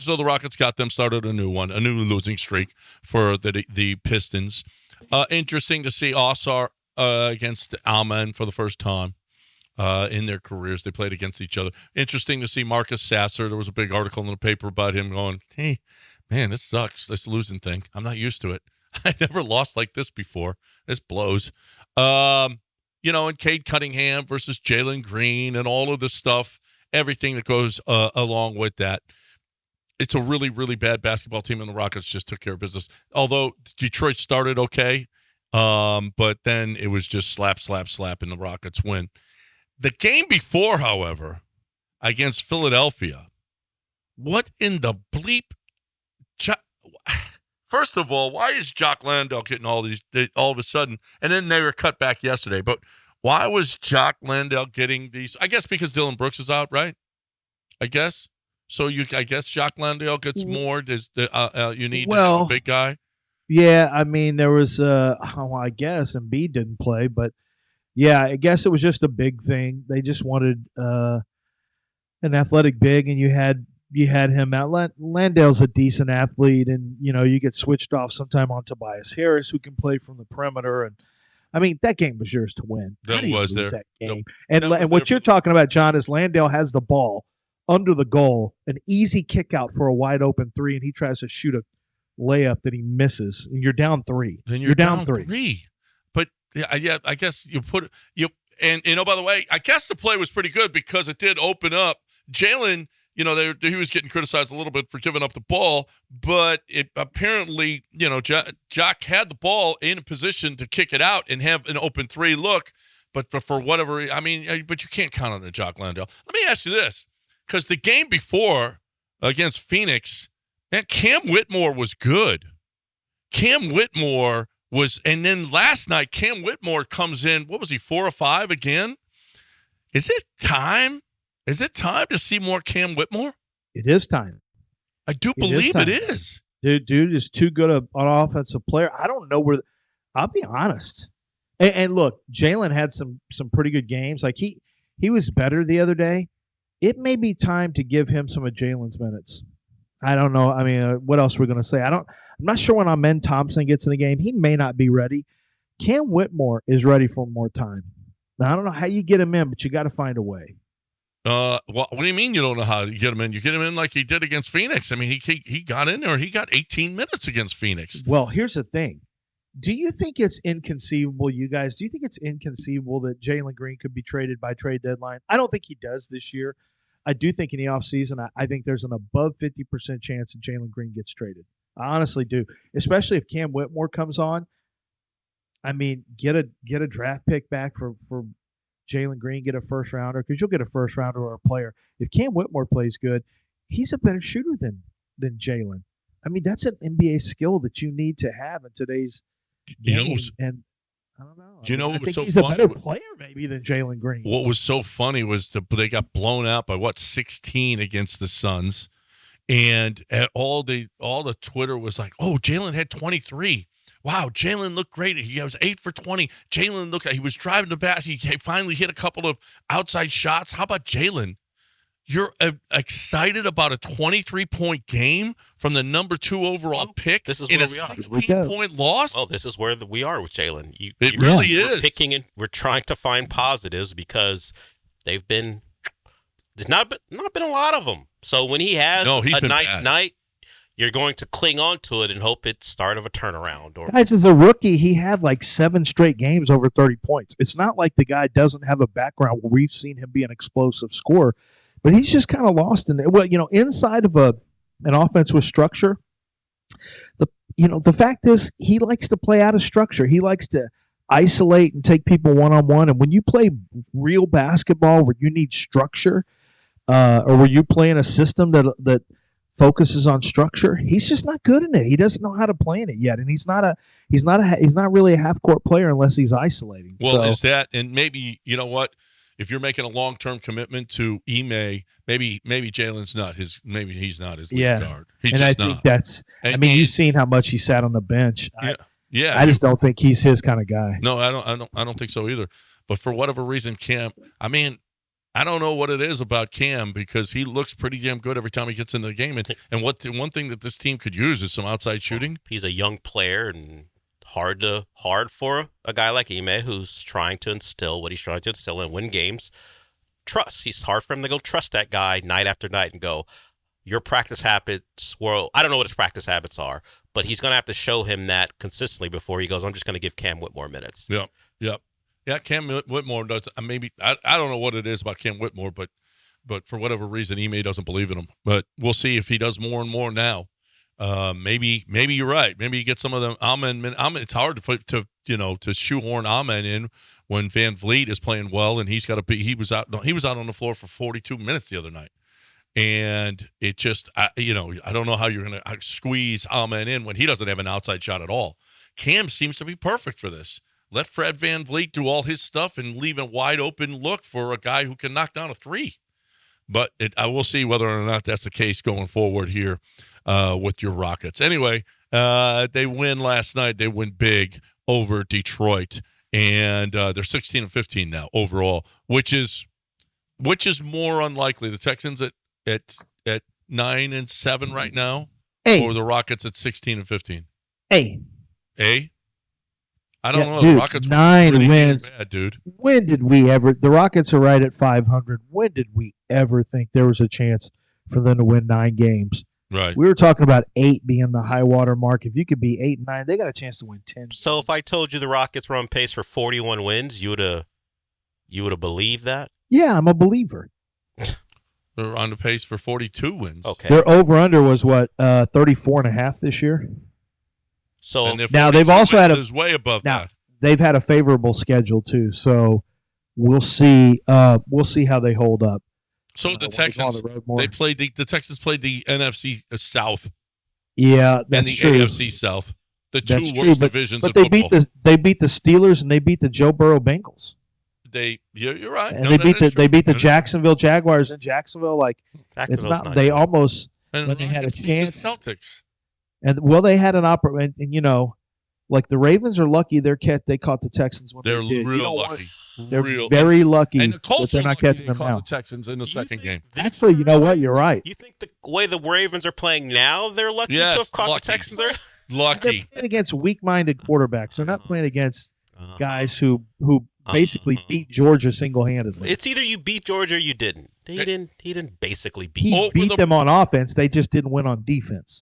so the Rockets got them started a new losing streak for the Pistons. Interesting to see Osar against Alman for the first time in their careers. They played against each other. Interesting to see Marcus Sasser. There was a big article in the paper about him going, hey, man, this sucks, this losing thing. I'm not used to it. I never lost like this before. This blows. And Cade Cunningham versus Jalen Green and all of this stuff, everything that goes along with that. It's a really, really bad basketball team, and the Rockets just took care of business. Although Detroit started okay, but then it was just slap, and the Rockets win. The game before, however, against Philadelphia, what in the bleep? First of all, why is Jock Landale getting all of a sudden? And then they were cut back yesterday. But why was Jock Landale getting these? I guess because Dylan Brooks is out, right? I guess. So I guess Jock Landale gets more. You need to have a big guy. Yeah, I mean there was. I guess Embiid didn't play, but yeah, I guess it was just a big thing. They just wanted an athletic big, and you had him out. Landale's a decent athlete, and you get switched off sometime on Tobias Harris, who can play from the perimeter. And I mean that game was yours to win. That was there. That game. And what you're talking about, John, is Landale has the ball under the goal, an easy kick out for a wide open three, and he tries to shoot a layup that he misses, and you're down 3. Then you're down three. But yeah, I guess you by the way, I guess the play was pretty good because it did open up. Jalen, he was getting criticized a little bit for giving up the ball, but it apparently, Jock had the ball in a position to kick it out and have an open 3 look, but for whatever, but you can't count on a Jock Landale. Let me ask you this. Because the game before against Phoenix, man, Cam Whitmore was good. Cam Whitmore was, and then last night, Cam Whitmore comes in, what was he, 4 or 5 again? Is it time? Is it time to see more Cam Whitmore? It is time. I do believe it is. Dude is too good an offensive player. I don't know where, I'll be honest. And look, Jalen had some pretty good games. Like he was better the other day. It may be time to give him some of Jalen's minutes. I don't know. I mean, what else we're going to say? I'm not sure when Amen Thompson gets in the game. He may not be ready. Cam Whitmore is ready for more time. Now, I don't know how you get him in, but you got to find a way. What do you mean you don't know how to get him in? You get him in like he did against Phoenix. I mean, he got in there. He got 18 minutes against Phoenix. Well, here's the thing. Do you think it's inconceivable, you guys? Do you think it's inconceivable that Jalen Green could be traded by trade deadline? I don't think he does this year. I do think in the offseason, I think there's an above 50% chance that Jalen Green gets traded. I honestly do, especially if Cam Whitmore comes on. I mean, get a draft pick back for Jalen Green, get a first rounder, because you'll get a first rounder or a player. If Cam Whitmore plays good, he's a better shooter than Jalen. I mean, that's an NBA skill that you need to have in today's game. And I don't know. I think he's a better player maybe than Jalen Green. What was so funny was they got blown out by 16 against the Suns, and all the Twitter was like, "Oh, Jalen had 23. Wow, Jalen looked great. He was 8 for 20. Jalen looked. He was driving the basket. He finally hit a couple of outside shots. How about Jalen? You're excited about a 23-point game from the number 2 overall pick this is in where a we are. 16-point loss? Oh, this is where we are with Jalen. It really is. We're picking and we're trying to find positives because there's not been a lot of them. So when he has a nice night, you're going to cling on to it and hope it's start of a turnaround. Guys, as a rookie, he had like 7 straight games over 30 points. It's not like the guy doesn't have a background where we've seen him be an explosive scorer. But he's just kind of lost in it. Well, inside of an offense with structure, the fact is he likes to play out of structure. He likes to isolate and take people one-on-one. And when you play real basketball where you need structure, or where you play in a system that focuses on structure, he's just not good in it. He doesn't know how to play in it yet, and he's not really a half-court player unless he's isolating. Well, is that, and maybe you know what? If you're making a long-term commitment to Ime, maybe Jalen's not maybe he's not his lead guard. He's just not. Think that's. You've seen how much he sat on the bench. Yeah. I just don't think he's his kind of guy. No, I don't think so either. But for whatever reason, Cam, I mean, I don't know what it is about Cam because he looks pretty damn good every time he gets into the game. And one thing that this team could use is some outside shooting. He's a young player and hard for a guy like Ime who's trying to instill what he's trying to instill and win games. Trust. He's hard for him to go trust that guy night after night and go, your practice habits, well, I don't know what his practice habits are, but he's going to have to show him that consistently before he goes, I'm just going to give Cam Whitmore minutes. Yep. Yeah, Cam Whitmore does. Maybe I don't know what it is about Cam Whitmore, but for whatever reason, Ime doesn't believe in him. But we'll see if he does more and more now. Maybe you're right. Maybe you get some of them. Amen. It's hard to shoehorn Amen in when Van Vliet is playing well, and he's got to be. He was out on the floor for 42 minutes the other night, and it just I don't know how you're going to squeeze Amen in when he doesn't have an outside shot at all. Cam seems to be perfect for this. Let Fred Van Vliet do all his stuff and leave a wide open look for a guy who can knock down a three. But I will see whether or not that's the case going forward here with your Rockets. Anyway, they win last night. They win big over Detroit, and they're 16-15 now overall, which is more unlikely. The Texans at 9-7 right now, or the Rockets at 16-15. I don't know. Dude, the Rockets 9 wins. Bad, dude. When did we ever? The Rockets are right at 500. When did we ever think there was a chance for them to win 9 games? Right. We were talking about 8 being the high water mark. If you could be 8-9, they got a chance to win 10. So if I told you the Rockets were on pace for 41 wins, you would have believed that? Yeah, I'm a believer. They're on the pace for 42 wins. Okay. Their over/under was what 34.5 this year. So now they've also had is way above that. They've had a favorable schedule too, so we'll see. We'll see how they hold up. So the Texans, the Texans played the NFC South. Yeah, that's and the true. AFC South, the two worst divisions of football. But they beat the Steelers and they beat the Joe Burrow Bengals. You're right. And they beat the Jacksonville Jaguars in Jacksonville. Like it's not. They almost when they had a chance. The Celtics. And they had an opportunity, and like the Ravens are lucky they caught the Texans when they're they did. Real lucky. They're very lucky and the Colts that they're not catching them now. The Texans in the second game. Actually, you know what? You're right. You think the way the Ravens are playing now, they're lucky to have caught the Texans? Lucky. They're playing against weak-minded quarterbacks. They're not playing against guys who basically beat Georgia single-handedly. It's either you beat Georgia or you didn't. He didn't basically beat. He beat them on offense. They just didn't win on defense.